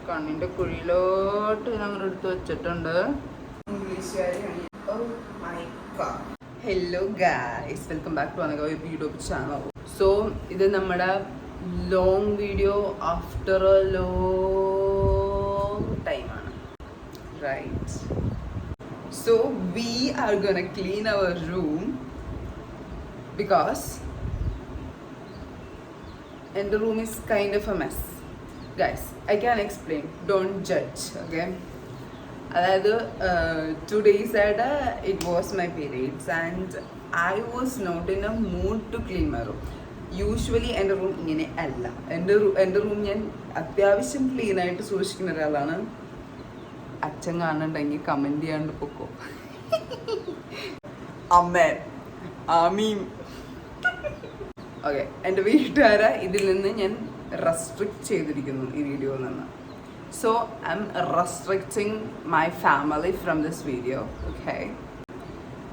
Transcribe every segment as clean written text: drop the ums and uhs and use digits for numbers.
കണ്ണിൻ്റെ കുഴിയിലോട്ട് ഞങ്ങൾ എടുത്ത് വെച്ചിട്ടുണ്ട്. ഇംഗ്ലീഷുകാരിയാണ്. Hello guys, welcome back to another YouTube channel. So ഇത് നമ്മുടെ long video after a long ടൈമാണ്, right? So we are gonna clean our room because and the room is kind of a mess. Guys, I can explain, don't judge, okay? അതായത് 2 days ആയിട്ട് it was my periods and I was not in a mood to clean my room. Usually എൻ്റെ room ഇങ്ങനെ അല്ല. എൻ്റെ room ഞാൻ അത്യാവശ്യം clean ആയിട്ട് സൂക്ഷിക്കുന്ന ഒരാളാണ്. അച്ഛൻ കാണുന്നുണ്ടെങ്കിൽ കമൻറ്റ് ചെയ്യാണ്ട് പൊക്കോ. അമ്മേ ആമീൻ. ഓക്കെ, എൻ്റെ വീട്ടുകാരെ ഇതിൽ നിന്ന് ഞാൻ റെസ്ട്രിക്റ്റ് ചെയ്തിരിക്കുന്നു ഈ വീഡിയോയിൽ നിന്ന്. So I'm restricting my family from this video, okay?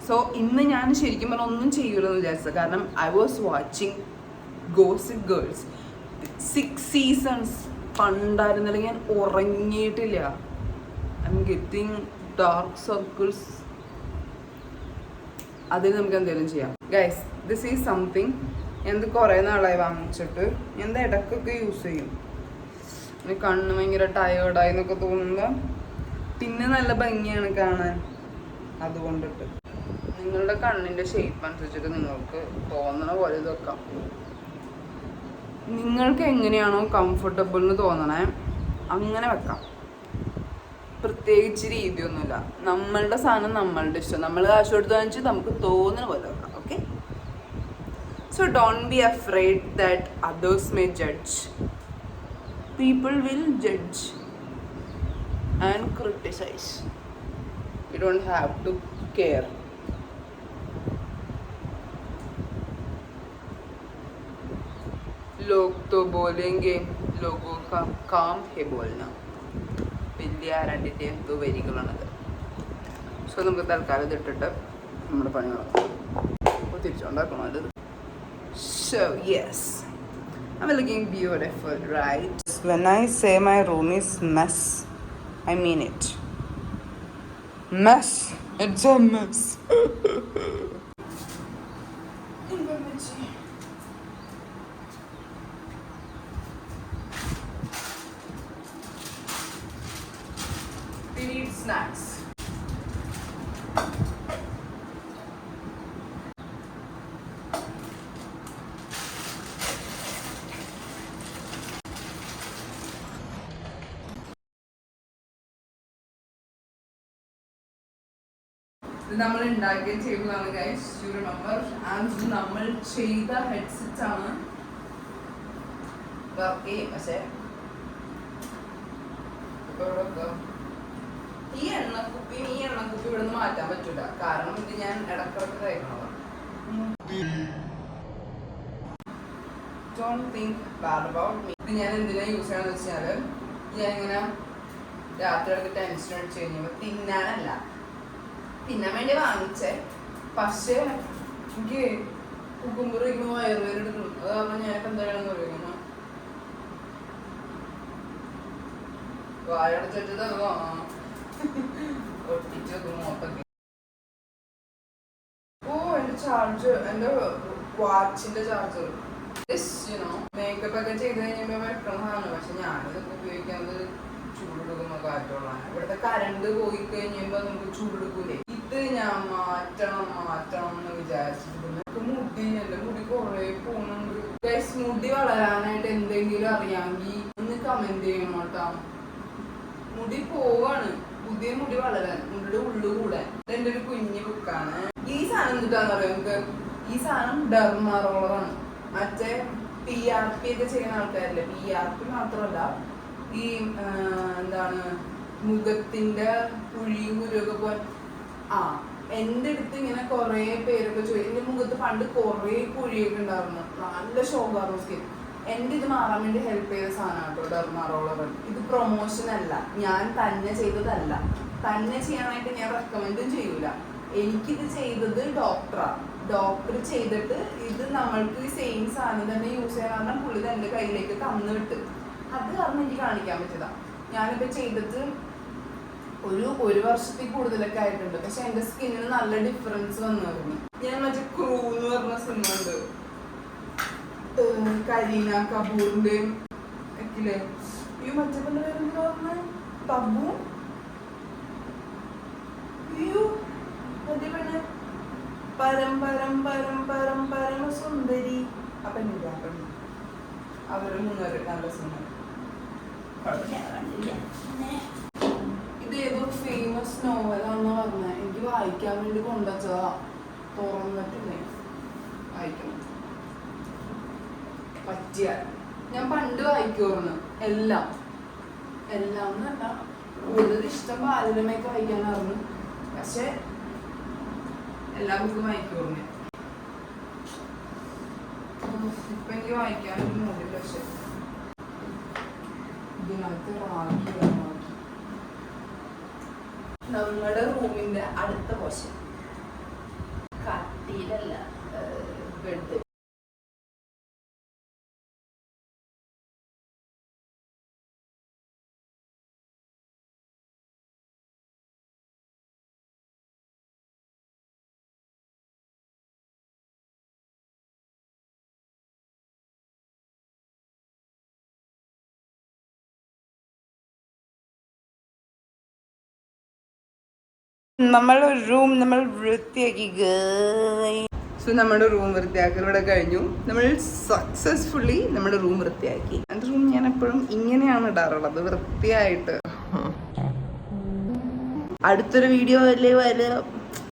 So ഇന്ന് ഞാൻ ശരിക്കും പറഞ്ഞാൽ ഒന്നും ചെയ്യൂലെന്ന് വിചാരിച്ചത്. കാരണം I was watching Gossip Girls 6 seasons. പണ്ടായിരുന്നില്ലെങ്കിൽ ഞാൻ ഉറങ്ങിയിട്ടില്ല. I'm getting dark circles. അതിന് നമുക്ക് എന്തെങ്കിലും ചെയ്യാം. ഗൈസ്, ദിസ് ഈസ് സംതിങ് ഞാനത് കുറേ നാളായി വാങ്ങിച്ചിട്ട് ഞാൻ ഇടയ്ക്കൊക്കെ യൂസ് ചെയ്യും. കണ്ണ് ഭയങ്കര ടയേർഡായി എന്നൊക്കെ തോന്നുമ്പോൾ പിന്നെ നല്ല ഭംഗിയാണ് കാണാൻ. അതുകൊണ്ടിട്ട് നിങ്ങളുടെ കണ്ണിൻ്റെ ഷേപ്പ് അനുസരിച്ചിട്ട് നിങ്ങൾക്ക് തോന്നണ പോലെ ഇത് വെക്കാം. നിങ്ങൾക്ക് എങ്ങനെയാണോ കംഫർട്ടബിൾ എന്ന് തോന്നണേ അങ്ങനെ വെക്കാം. പ്രത്യേകിച്ച് രീതിയൊന്നുമില്ല. നമ്മളുടെ സാധനം നമ്മളുടെ ഇഷ്ടം. നമ്മൾ കാശ് കൊടുത്ത് വാങ്ങിച്ച് നമുക്ക് തോന്നുന്ന പോലെ വെക്കാം, okay? So don't be afraid that others may judge. People will judge and criticize. You don't have to care. लोग तो बोलेंगे, लोगों का काम है बोलना. വലിയ രണ്ടിൻ്റെ എന്തോ വരികളാണത്. സോ നമുക്ക് തൽക്കാലം ഇതിട്ടിട്ട് നമ്മുടെ പണികളൊക്കെ തിരിച്ചുണ്ടാക്കണം. അത് so yes, I'm looking beautiful, right? When I say my room is mess, I mean it. Mess. It's a mess. We need snacks. ഇത് നമ്മൾ ഉണ്ടാക്കിയ ചെയ്തതാണ് ഗൈസ്. You remember? ആൻഡ് നമ്മൾ ചെയ്ത ഹെഡ്സെറ്റ് ആണ് വർക്ക് ചെയ്യും. പക്ഷേ ഈ എണ്ണക്കുപ്പി ഇവിടെ നിന്ന് മാറ്റാൻ പറ്റൂല. കാരണം ഇത് ഞാൻ ഇടക്കിടക്ക് കഴിക്കണതാണ്. Don't think bad about me. ഇത് ഞാൻ എന്തിനാ യൂസ് ചെയ്യണമെന്ന് വെച്ചാൽ ഞാൻ ഇങ്ങനെ രാത്രി എടുത്ത് ടെൻഷൻ അടിച്ച് കഴിഞ്ഞപ്പോൾ തിന്നാനല്ല, തിന്നാൻ വേണ്ടി വാങ്ങിച്ചേ. പക്ഷേ എനിക്ക് കുക്കുമ്പർ വയ്ക്കുമ്പോൾ വയറുവേദന എടുക്കണം. അത് കാരണം ഞാനിപ്പോൾ എന്തായാലും പറയുന്നു വായടച്ചിട്ട് ഒട്ടിച്ച് മൊത്തം. ഓ, എൻ്റെ ചാർജർ, എൻ്റെ വാച്ചിൻ്റെ ചാർജർ. മേക്കപ്പ് ഒക്കെ ചെയ്ത് കഴിഞ്ഞപ്പോൾ വെക്കണതാണ്. പക്ഷെ ഞാനിതൊക്കെ ഉപയോഗിക്കുന്നത് ചൂടെടുക്കുമ്പോൾ കാറ്റുള്ളതാണ്. ഇവിടുത്തെ കറണ്ട് പോയി കഴിഞ്ഞപ്പോൾ നമുക്ക് ചൂടെടുക്കൂലേ. ഇത് ഞാൻ മാറ്റണം എന്ന് വിചാരിച്ചിട്ട് എൻ്റെ മുടി കുറേ പോകുന്നുണ്ട്. ഗൈസ്, മുടി വളരാനായിട്ട് എന്തെങ്കിലും അറിയാമെങ്കിൽ ഒന്ന് കമന്റ് ചെയ്യണം കേട്ടോ. മുടി പോവാണ്, പുതിയ മുടി വളരാൻ, മുടിയുടെ ഉള്ളു കൂടാൻ. ഇതെന്റെ ഒരു കുഞ്ഞു ബുക്കാണ്. ഈ സാധനം എന്തിട്ടാന്ന് പറയാം നമുക്ക്? ഈ സാധനം ഡെർമാ റോളറാണ്. മറ്റേ PRP ഒക്കെ ചെയ്യുന്ന ആൾക്കാരില്ലേ, PRP മാത്രമല്ല, ഈ എന്താണ് മുഖത്തിന്റെ കുഴിയും കുരുവൊക്കെ പോലെ. എൻ്റെ അടുത്ത് ഇങ്ങനെ കുറേ പേരൊക്കെ ചോദിക്കും. എൻ്റെ മുഖത്ത് പണ്ട് കുറേ കുഴിയൊക്കെ ഉണ്ടായിരുന്നു, നല്ല ഷോഗാറോ സ്കിൻ. എൻ്റെ ഇത് മാറാൻ വേണ്ടി ഹെൽപ്പ് ചെയ്ത സാധനമാണ് കേട്ടോ ഡെർമാ റോളർ. ഇത് പ്രൊമോഷൻ അല്ല, ഞാൻ തന്നെ ചെയ്തതല്ല. തന്നെ ചെയ്യാനായിട്ട് ഞാൻ റെക്കമെൻഡും ചെയ്യൂല. എനിക്കിത് ചെയ്തത് ഡോക്ടർ ചെയ്തിട്ട് ഇത് നമ്മൾക്ക് ഈ സെയിം സാധനം തന്നെ യൂസ് ചെയ്യാൻ കാരണം പുള്ളി എൻ്റെ കയ്യിലേക്ക് തന്നു വിട്ട്. അത് കാരണം എനിക്ക് കാണിക്കാൻ പറ്റിയതാ. ഞാനിപ്പോൾ ചെയ്തിട്ട് ഒരു വർഷത്തിൽ കൂടുതലൊക്കെ ആയിട്ടുണ്ട്. പക്ഷെ എൻ്റെ സ്കിന്നിന് നല്ല ഡിഫറൻസ് വന്നായിരുന്നു. ഞാൻ മറ്റേ ക്രൂ എന്ന് പറഞ്ഞ സിനിമ ഉണ്ട്, കരീന കപൂറിന്റെയും ഒക്കെ ഈ മറ്റേ പേരെന്താ പറഞ്ഞ തബു മറ്റേ പെണ്ണ് പരം സുന്ദരി അപ്പനില്ല അവര് മൂന്നുപേര് നല്ല സിനിമ. ഇത് ഏതോ ഫേമസ് നോവലാണെന്ന് പറഞ്ഞ എനിക്ക് വായിക്കാൻ വേണ്ടി കൊണ്ടുവച്ചതാ. തുറന്നിട്ടില്ലേ വായിക്കണം പറ്റിയ. ഞാൻ പണ്ട് വായിക്കുമായിരുന്നു എല്ലാം എന്നല്ല, കൂടുതൽ ഇഷ്ടം ബാലരമയൊക്കെ വായിക്കാനായിരുന്നു. പക്ഷെ എല്ലാ ബുക്കും വായിക്കുമായിരുന്നു. ഇപ്പൊ എനിക്ക് വായിക്കാനൊരു മൂടില്ല. പക്ഷെ ഇതിനകത്ത് നമ്മുടെ റൂമിന്റെ അടുത്ത പോഷൻ കട്ടിയിലല്ല, ബെഡ്. നമ്മൾ വൃത്തിയാക്കി. സോ നമ്മുടെ റൂം വൃത്തിയാക്കൽ ഇവിടെ കഴിഞ്ഞു. നമ്മൾ സക്സസ്ഫുള്ളി നമ്മുടെ റൂം വൃത്തിയാക്കി. എൻ്റെ റൂം ഞാൻ എപ്പോഴും ഇങ്ങനെയാണ് ഇടാറുള്ളത്, വൃത്തിയായിട്ട്. അടുത്തൊരു വീഡിയോ അല്ലേ വരാം.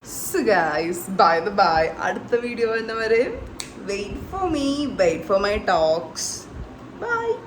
So guys, bye. അടുത്ത വീഡിയോ വരുന്നവരെ wait for me, wait for my talks. Bye.